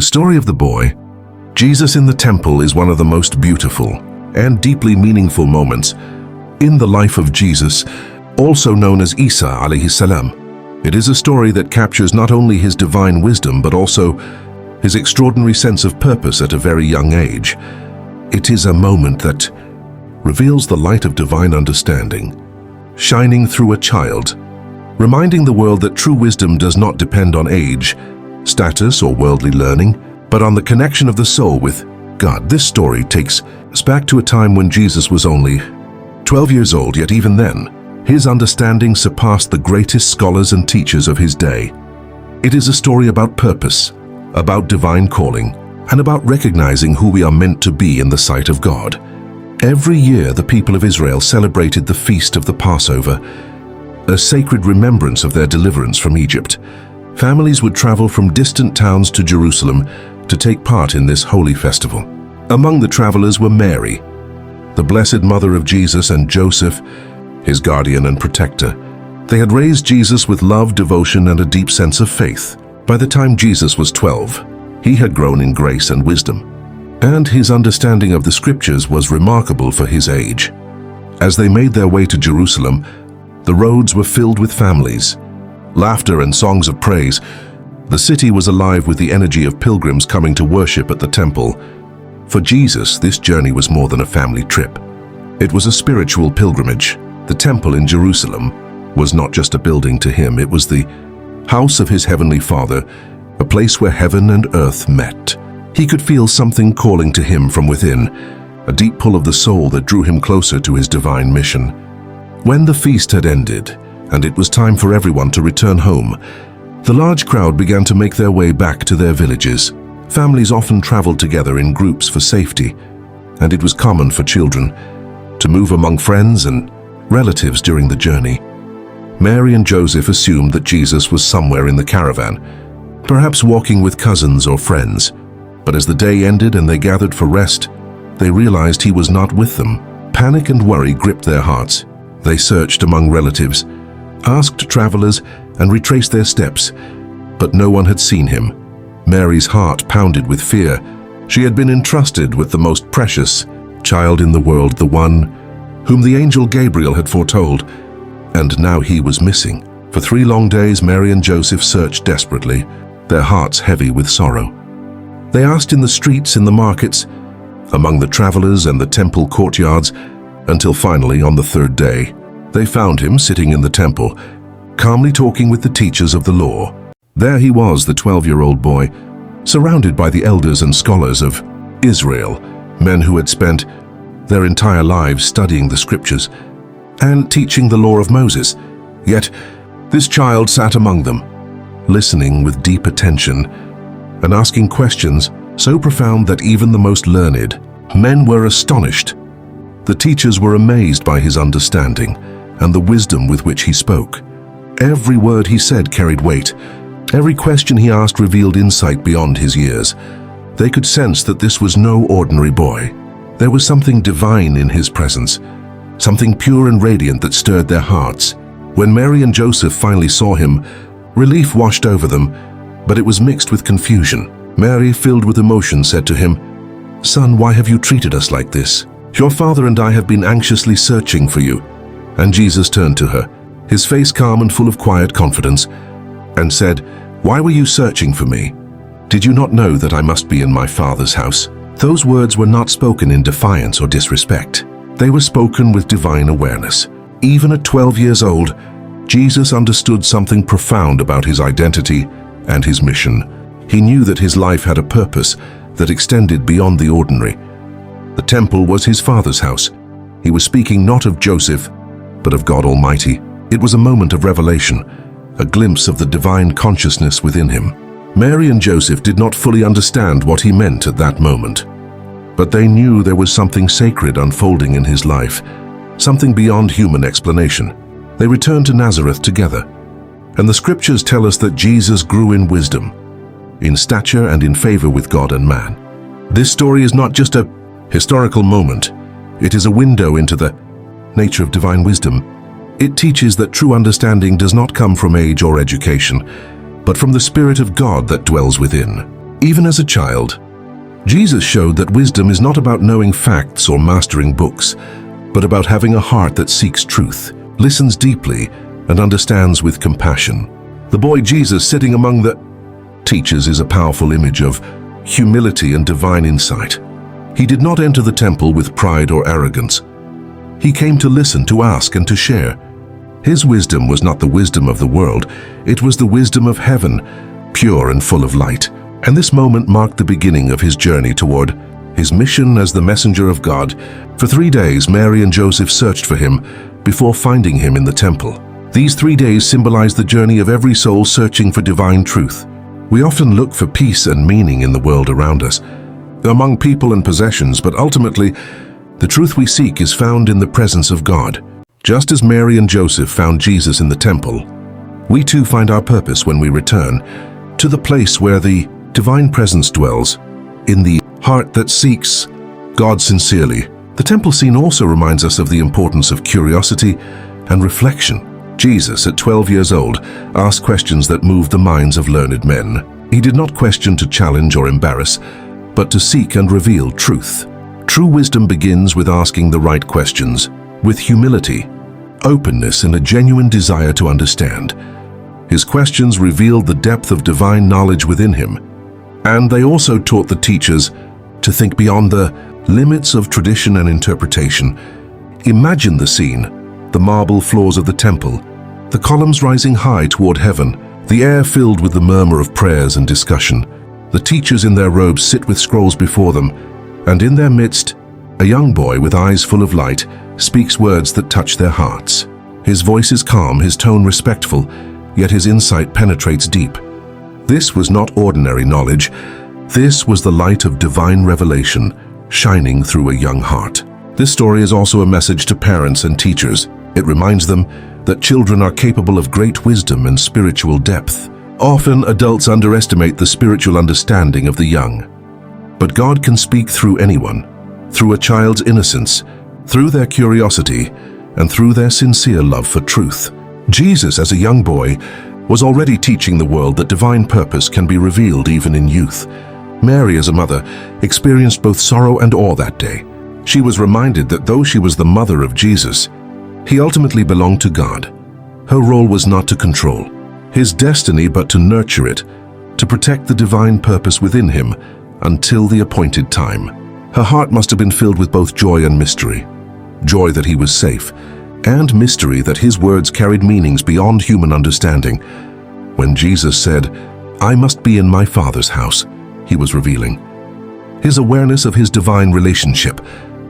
The story of the boy, Jesus in the temple, is one of the most beautiful and deeply meaningful moments in the life of Jesus, also known as Isa, عليه السلام. It is a story that captures not only his divine wisdom but also his extraordinary sense of purpose at a very young age. It is a moment that reveals the light of divine understanding, shining through a child, reminding the world that true wisdom does not depend on age, status, or worldly learning, but on the connection of the soul with God. This story takes us back to a time when Jesus was only 12 years old, yet even then, his understanding surpassed the greatest scholars and teachers of his day. It is a story about purpose, about divine calling, and about recognizing who we are meant to be in the sight of God. Every year, the people of Israel celebrated the feast of the Passover, a sacred remembrance of their deliverance from Egypt. Families would travel from distant towns to Jerusalem to take part in this holy festival. Among the travelers were Mary, the Blessed Mother of Jesus, and Joseph, his guardian and protector. They had raised Jesus with love, devotion, and a deep sense of faith. By the time Jesus was 12, he had grown in grace and wisdom, and his understanding of the scriptures was remarkable for his age. As they made their way to Jerusalem, the roads were filled with families, laughter, and songs of praise. The city was alive with the energy of pilgrims coming to worship at the temple. For Jesus, this journey was more than a family trip. It was a spiritual pilgrimage. The temple in Jerusalem was not just a building to him, it was the house of his heavenly Father, a place where heaven and earth met. He could feel something calling to him from within, a deep pull of the soul that drew him closer to his divine mission. When the feast had ended, and it was time for everyone to return home, the large crowd began to make their way back to their villages. Families often traveled together in groups for safety, and it was common for children to move among friends and relatives during the journey. Mary and Joseph assumed that Jesus was somewhere in the caravan, perhaps walking with cousins or friends. But as the day ended and they gathered for rest, they realized he was not with them. Panic and worry gripped their hearts. They searched among relatives, asked travelers, and retraced their steps, but no one had seen him. Mary's heart pounded with fear. She had been entrusted with the most precious child in the world, the one whom the angel Gabriel had foretold, and now he was missing. For 3 long days, Mary and Joseph searched desperately, their hearts heavy with sorrow. They asked in the streets, in the markets, among the travelers and the temple courtyards, until finally, on the 3rd day, they found him sitting in the temple, calmly talking with the teachers of the law. There he was, the 12-year-old boy, surrounded by the elders and scholars of Israel, men who had spent their entire lives studying the scriptures and teaching the law of Moses. Yet, this child sat among them, listening with deep attention and asking questions so profound that even the most learned men were astonished. The teachers were amazed by his understanding and the wisdom with which he spoke. Every word he said carried weight. Every question he asked revealed insight beyond his years. They could sense that this was no ordinary boy. There was something divine in his presence, something pure and radiant that stirred their hearts. When Mary and Joseph finally saw him, relief washed over them, but it was mixed with confusion. Mary, filled with emotion, said to him, "Son, why have you treated us like this? Your father and I have been anxiously searching for you." And Jesus turned to her, his face calm and full of quiet confidence, and said, "Why were you searching for me? Did you not know that I must be in my Father's house?" Those words were not spoken in defiance or disrespect. They were spoken with divine awareness. Even at 12 years old, Jesus understood something profound about his identity and his mission. He knew that his life had a purpose that extended beyond the ordinary. The temple was his Father's house. He was speaking not of Joseph, but of God Almighty. It was a moment of revelation, a glimpse of the divine consciousness within him. Mary and Joseph did not fully understand what he meant at that moment, but they knew there was something sacred unfolding in his life, something beyond human explanation. They returned to Nazareth together, and the scriptures tell us that Jesus grew in wisdom, in stature, and in favor with God and man. This story is not just a historical moment, it is a window into the nature of divine wisdom. It teaches that true understanding does not come from age or education, but from the Spirit of God that dwells within. Even as a child, Jesus showed that wisdom is not about knowing facts or mastering books, but about having a heart that seeks truth, listens deeply, and understands with compassion. The boy Jesus sitting among the teachers is a powerful image of humility and divine insight. He did not enter the temple with pride or arrogance. He came to listen, to ask, and to share. His wisdom was not the wisdom of the world, it was the wisdom of heaven, pure and full of light. And this moment marked the beginning of his journey toward his mission as the messenger of God. For 3 days, Mary and Joseph searched for him before finding him in the temple. These 3 days symbolize the journey of every soul searching for divine truth. We often look for peace and meaning in the world around us, among people and possessions, but ultimately, the truth we seek is found in the presence of God. Just as Mary and Joseph found Jesus in the temple, we too find our purpose when we return to the place where the divine presence dwells, in the heart that seeks God sincerely. The temple scene also reminds us of the importance of curiosity and reflection. Jesus, at 12 years old, asked questions that moved the minds of learned men. He did not question to challenge or embarrass, but to seek and reveal truth. True wisdom begins with asking the right questions, with humility, openness, and a genuine desire to understand. His questions revealed the depth of divine knowledge within him, and they also taught the teachers to think beyond the limits of tradition and interpretation. Imagine the scene, the marble floors of the temple, the columns rising high toward heaven, the air filled with the murmur of prayers and discussion. The teachers in their robes sit with scrolls before them, and in their midst, a young boy with eyes full of light speaks words that touch their hearts. His voice is calm, his tone respectful, yet his insight penetrates deep. This was not ordinary knowledge. This was the light of divine revelation shining through a young heart. This story is also a message to parents and teachers. It reminds them that children are capable of great wisdom and spiritual depth. Often, adults underestimate the spiritual understanding of the young. But God can speak through anyone, through a child's innocence, through their curiosity, and through their sincere love for truth. Jesus, as a young boy, was already teaching the world that divine purpose can be revealed even in youth. Mary, as a mother, experienced both sorrow and awe that day. She was reminded that though she was the mother of Jesus, he ultimately belonged to God. Her role was not to control his destiny, but to nurture it, to protect the divine purpose within him until the appointed time. Her heart must have been filled with both joy and mystery. Joy that he was safe, and mystery that his words carried meanings beyond human understanding. When Jesus said, "I must be in my Father's house," he was revealing his awareness of his divine relationship.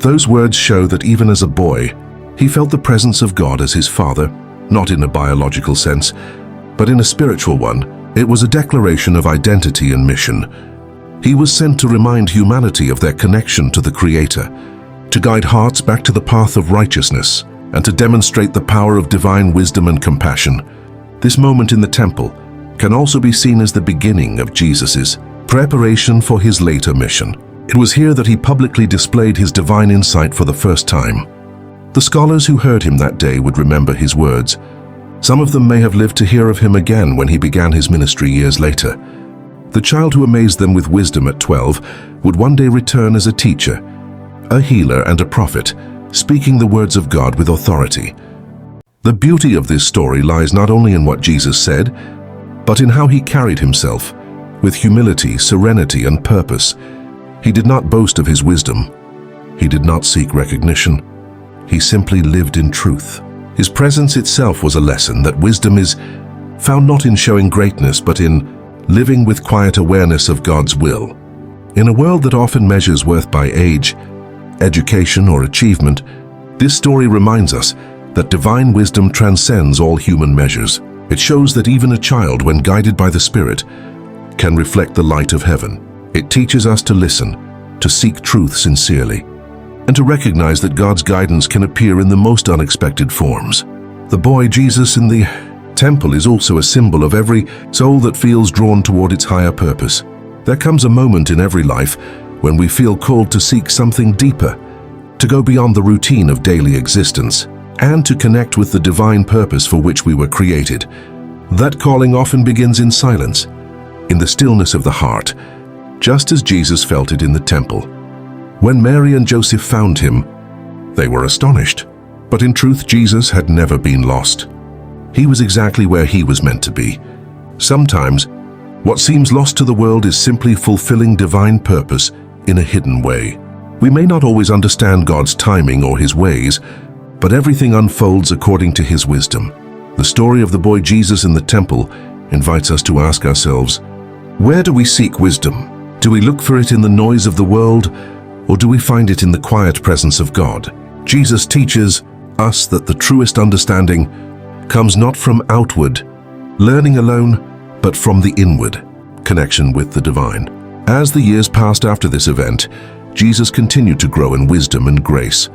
Those words show that even as a boy, he felt the presence of God as his Father, not in a biological sense, but in a spiritual one. It was a declaration of identity and mission. He was sent to remind humanity of their connection to the Creator, to guide hearts back to the path of righteousness, and to demonstrate the power of divine wisdom and compassion. This moment in the temple can also be seen as the beginning of Jesus' preparation for his later mission. It was here that he publicly displayed his divine insight for the first time. The scholars who heard him that day would remember his words. Some of them may have lived to hear of him again when he began his ministry years later. The child who amazed them with wisdom at 12 would one day return as a teacher, a healer, and a prophet, speaking the words of God with authority. The beauty of this story lies not only in what Jesus said, but in how he carried himself, with humility, serenity, and purpose. He did not boast of his wisdom. He did not seek recognition. He simply lived in truth. His presence itself was a lesson that wisdom is found not in showing greatness, but in living with quiet awareness of God's will. In a world that often measures worth by age, education, or achievement, this story reminds us that divine wisdom transcends all human measures. It shows that even a child, when guided by the Spirit, can reflect the light of heaven. It teaches us to listen, to seek truth sincerely, and to recognize that God's guidance can appear in the most unexpected forms. The boy Jesus in the temple is also a symbol of every soul that feels drawn toward its higher purpose. There comes a moment in every life when we feel called to seek something deeper, to go beyond the routine of daily existence, and to connect with the divine purpose for which we were created. That calling often begins in silence, in the stillness of the heart, just as Jesus felt it in the temple. When Mary and Joseph found him, they were astonished. But in truth, Jesus had never been lost. He was exactly where he was meant to be. Sometimes, what seems lost to the world is simply fulfilling divine purpose in a hidden way. We may not always understand God's timing or his ways, but everything unfolds according to his wisdom. The story of the boy Jesus in the temple invites us to ask ourselves, where do we seek wisdom? Do we look for it in the noise of the world, or do we find it in the quiet presence of God? Jesus teaches us that the truest understanding comes not from outward learning alone, but from the inward connection with the divine. As the years passed after this event, Jesus continued to grow in wisdom and grace.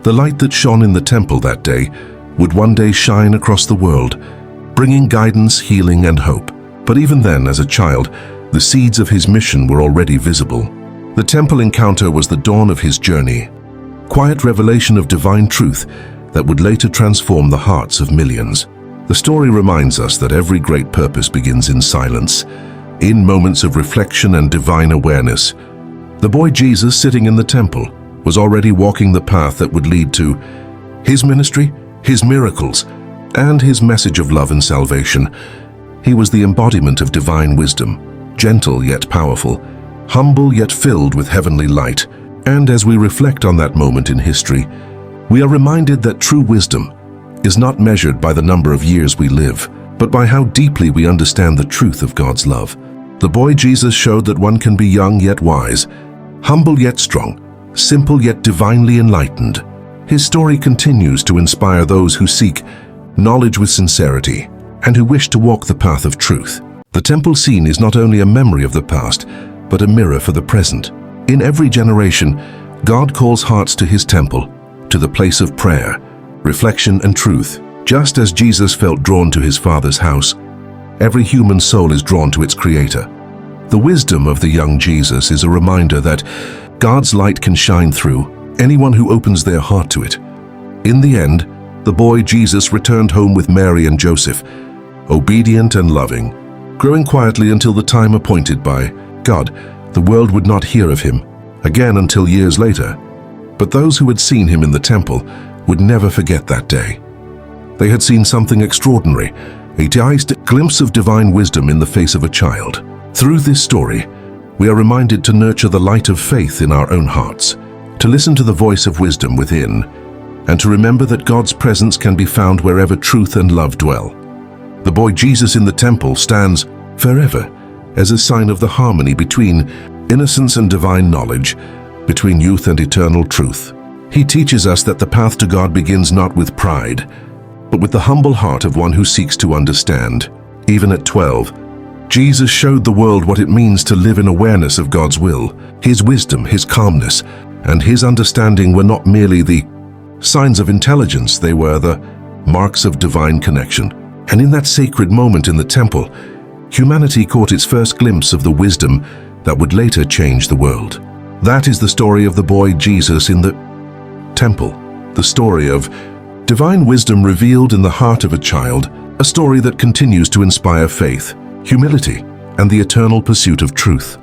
The light that shone in the temple that day would one day shine across the world, bringing guidance, healing, and hope. But even then, as a child, the seeds of his mission were already visible. The temple encounter was the dawn of his journey, quiet revelation of divine truth that would later transform the hearts of millions. The story reminds us that every great purpose begins in silence, in moments of reflection and divine awareness. The boy Jesus sitting in the temple was already walking the path that would lead to his ministry, his miracles, and his message of love and salvation. He was the embodiment of divine wisdom, gentle yet powerful, humble yet filled with heavenly light. And as we reflect on that moment in history, we are reminded that true wisdom is not measured by the number of years we live, but by how deeply we understand the truth of God's love. The boy Jesus showed that one can be young yet wise, humble yet strong, simple yet divinely enlightened. His story continues to inspire those who seek knowledge with sincerity and who wish to walk the path of truth. The temple scene is not only a memory of the past, but a mirror for the present. In every generation, God calls hearts to his temple, to the place of prayer, reflection, and truth. Just as Jesus felt drawn to his Father's house, every human soul is drawn to its Creator. The wisdom of the young Jesus is a reminder that God's light can shine through anyone who opens their heart to it. In the end, the boy Jesus returned home with Mary and Joseph, obedient and loving, growing quietly until the time appointed by God. The world would not hear of him again until years later, but those who had seen him in the temple would never forget that day. They had seen something extraordinary, a glimpse of divine wisdom in the face of a child. Through this story, we are reminded to nurture the light of faith in our own hearts, to listen to the voice of wisdom within, and to remember that God's presence can be found wherever truth and love dwell. The boy Jesus in the temple stands forever as a sign of the harmony between innocence and divine knowledge, between youth and eternal truth. He teaches us that the path to God begins not with pride, but with the humble heart of one who seeks to understand. Even at 12, Jesus showed the world what it means to live in awareness of God's will. His wisdom, his calmness, and his understanding were not merely the signs of intelligence, they were the marks of divine connection. And in that sacred moment in the temple, humanity caught its first glimpse of the wisdom that would later change the world. That is the story of the boy Jesus in the temple, the story of divine wisdom revealed in the heart of a child, a story that continues to inspire faith, humility, and the eternal pursuit of truth.